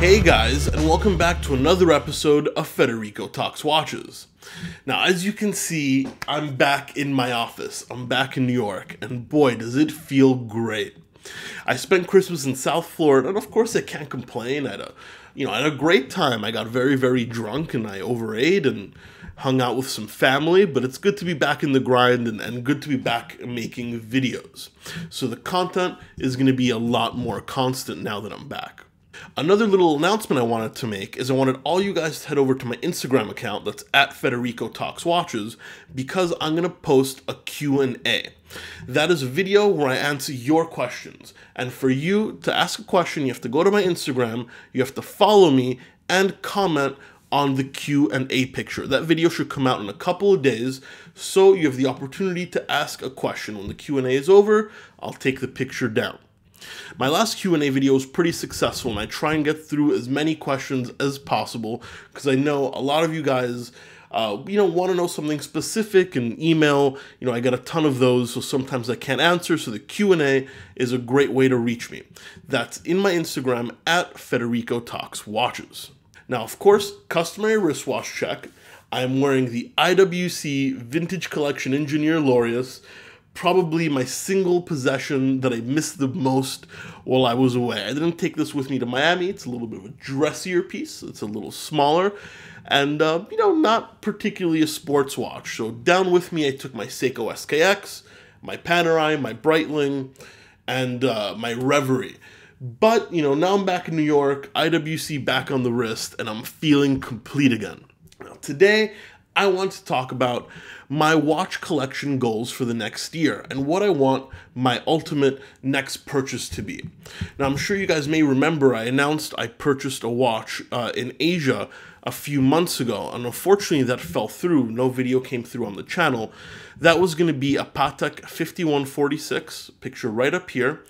Hey guys, and welcome back to another episode of Federico Talks Watches. Now, as you can see, I'm back in my office. I'm back in New York, and boy, does it feel great. I spent Christmas in South Florida, and of course I can't complain. I had a great time. I got very, very drunk, and I overate and hung out with some family, but it's good to be back in the grind and good to be back making videos. So the content is going to be a lot more constant now that I'm back. Another little announcement I wanted to make is I wanted all you guys to head over to my Instagram account that's at Federico Talks Watches because I'm going to post a Q&A. That is a video where I answer your questions. And for you to ask a question, you have to go to my Instagram, you have to follow me, and comment on the Q&A picture. That video should come out in a couple of days, so you have the opportunity to ask a question. When the Q&A is over, I'll take the picture down. My last Q&A video was pretty successful, and I try and get through as many questions as possible because I know a lot of you guys want to know something specific and email. I get a ton of those, so sometimes I can't answer, so the Q&A is a great way to reach me. That's in my Instagram at Federico Talks Watches. Now, of course, customary wristwatch check. I'm wearing the IWC Vintage Collection Engineer Laureus, probably my single possession that I missed the most while I was away. I didn't take this with me to Miami. It's a little bit of a dressier piece. It's a little smaller and, not particularly a sports watch. So down with me, I took my Seiko SKX, my Panerai, my Breitling, and my Reverie. But, now I'm back in New York, IWC back on the wrist, and I'm feeling complete again. Now, today, I want to talk about my watch collection goals for the next year and what I want my ultimate next purchase to be. Now, I'm sure you guys may remember I announced I purchased a watch in Asia a few months ago, and unfortunately that fell through. No video came through on the channel. That was going to be a Patek 5146, picture right up here.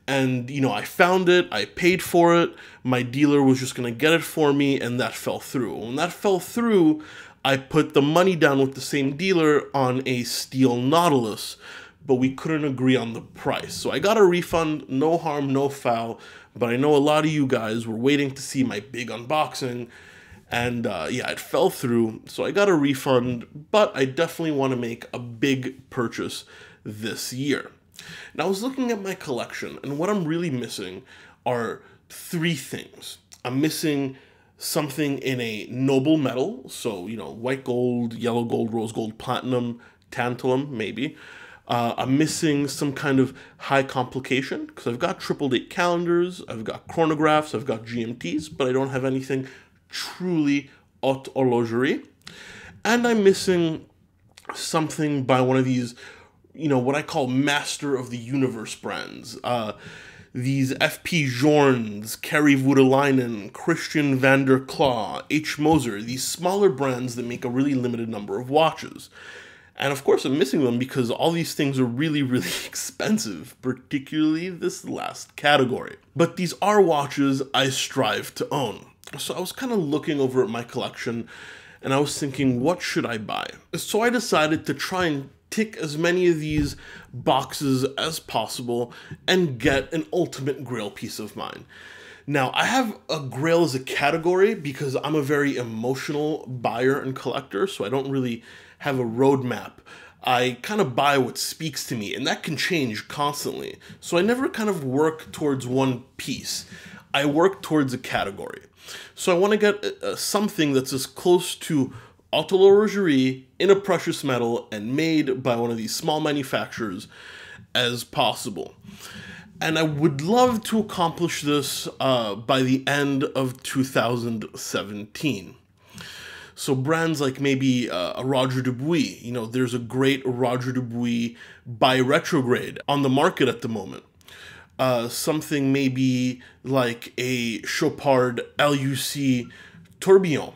And, I found it, I paid for it, my dealer was just going to get it for me, and that fell through. When that fell through, I put the money down with the same dealer on a steel Nautilus, but we couldn't agree on the price. So I got a refund, no harm, no foul, but I know a lot of you guys were waiting to see my big unboxing, and it fell through, so I got a refund, but I definitely want to make a big purchase this year. Now, I was looking at my collection, and what I'm really missing are three things. I'm missing something in a noble metal, so, white gold, yellow gold, rose gold, platinum, tantalum, maybe. I'm missing some kind of high complication, because I've got 888 calendars, I've got chronographs, I've got GMTs, but I don't have anything truly haute horlogerie. And I'm missing something by one of these, what I call Master of the Universe brands. These FP Journes, Kari Voutilainen, Christian van der Klaw, H Moser, these smaller brands that make a really limited number of watches. And of course I'm missing them because all these things are really, really expensive, particularly this last category. But these are watches I strive to own. So I was kind of looking over at my collection and I was thinking, what should I buy? So I decided to try and tick as many of these boxes as possible and get an ultimate Grail piece of mind. Now, I have a Grail as a category because I'm a very emotional buyer and collector, so I don't really have a roadmap. I kind of buy what speaks to me, and that can change constantly. So I never kind of work towards one piece. I work towards a category. So I want to get something that's as close to haute horlogerie in a precious metal and made by one of these small manufacturers as possible. And I would love to accomplish this by the end of 2017. So brands like maybe a Roger Dubuis, there's a great Roger Dubuis by retrograde on the market at the moment. Something maybe like a Chopard LUC Tourbillon,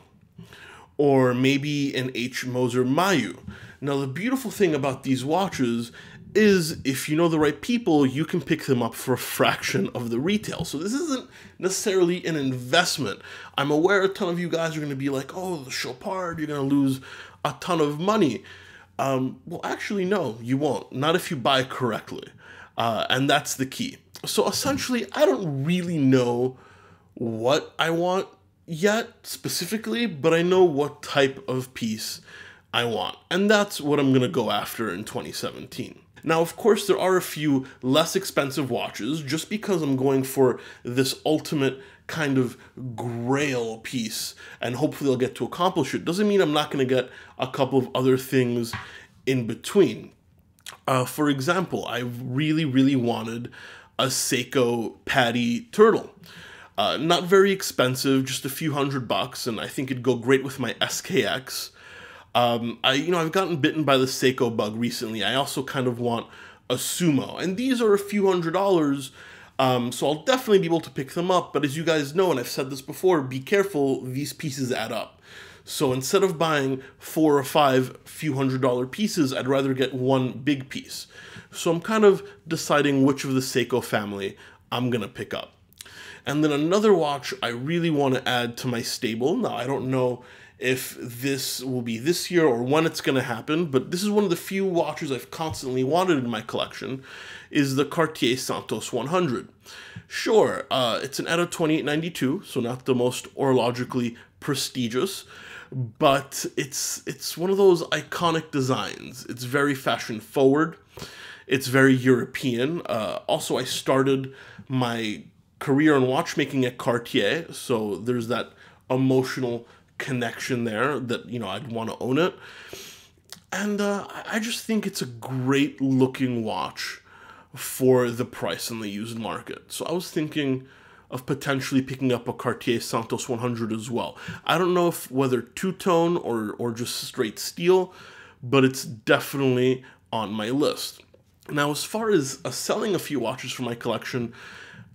or maybe an H Moser Mayu. Now, the beautiful thing about these watches is if you know the right people, you can pick them up for a fraction of the retail. So this isn't necessarily an investment. I'm aware a ton of you guys are going to be like, oh, the Chopard, you're going to lose a ton of money. Well, actually, no, you won't. Not if you buy correctly. And that's the key. So essentially, I don't really know what I want yet specifically, but I know what type of piece I want. And that's what I'm gonna go after in 2017. Now, of course, there are a few less expensive watches. Just because I'm going for this ultimate kind of grail piece and hopefully I'll get to accomplish it, doesn't mean I'm not going to get a couple of other things in between. For example, I really wanted a Seiko Padi turtle. Not very expensive, just a few $100, and I think it'd go great with my SKX. I've gotten bitten by the Seiko bug recently. I also kind of want a Sumo, and these are a few $100s, so I'll definitely be able to pick them up. But as you guys know, and I've said this before, be careful, these pieces add up. So instead of buying 4 or 5 few $100 pieces, I'd rather get one big piece. So I'm kind of deciding which of the Seiko family I'm gonna pick up. And then another watch I really want to add to my stable. Now, I don't know if this will be this year or when it's going to happen, but this is one of the few watches I've constantly wanted in my collection, is the Cartier Santos 100. Sure, it's an ETA 2892, so not the most horologically prestigious, but it's one of those iconic designs. It's very fashion forward. It's very European. Also, I started my career in watchmaking at Cartier, so there's that emotional connection there that, I'd want to own it. And I just think it's a great looking watch for the price in the used market. So I was thinking of potentially picking up a Cartier Santos 100 as well. I don't know if whether two-tone or just straight steel, but it's definitely on my list. Now, as far as selling a few watches from my collection,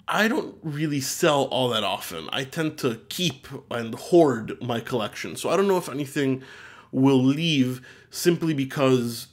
I don't really sell all that often. I tend to keep and hoard my collection. So I don't know if anything will leave simply because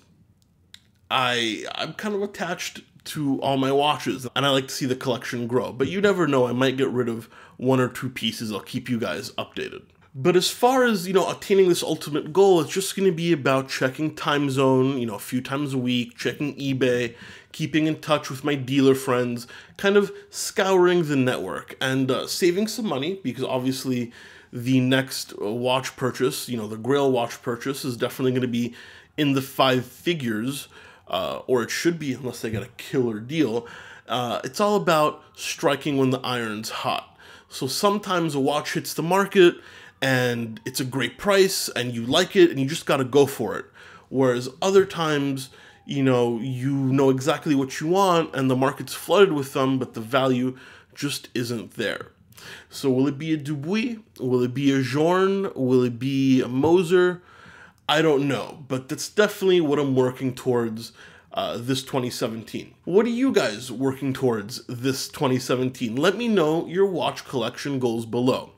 I'm kind of attached to all my watches and I like to see the collection grow. But you never know, I might get rid of 1 or 2 pieces. I'll keep you guys updated. But as far as, attaining this ultimate goal, it's just going to be about checking time zone, a few times a week, checking eBay, keeping in touch with my dealer friends, kind of scouring the network and saving some money, because obviously the next watch purchase, the Grail watch purchase, is definitely going to be in the 5 figures, or it should be unless they get a killer deal. It's all about striking when the iron's hot. So sometimes a watch hits the market and it's a great price and you like it and you just got to go for it. Whereas other times, you know exactly what you want and the market's flooded with them, but the value just isn't there. So will it be a Dubuis? Will it be a Journe? Will it be a Moser? I don't know, but that's definitely what I'm working towards this 2017. What are you guys working towards this 2017? Let me know your watch collection goals below.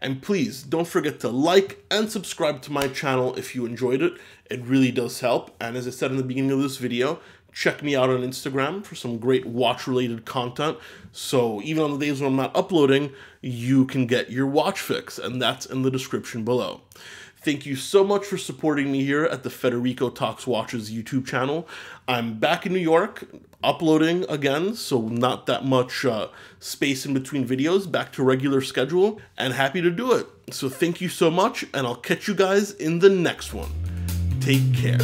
And please don't forget to like and subscribe to my channel if you enjoyed it. It really does help. And as I said in the beginning of this video, check me out on Instagram for some great watch-related content. So even on the days when I'm not uploading, you can get your watch fix, and that's in the description below. Thank you so much for supporting me here at the Federico Talks Watches YouTube channel. I'm back in New York, uploading again, so not that much space in between videos, back to regular schedule, and happy to do it. So thank you so much, and I'll catch you guys in the next one. Take care.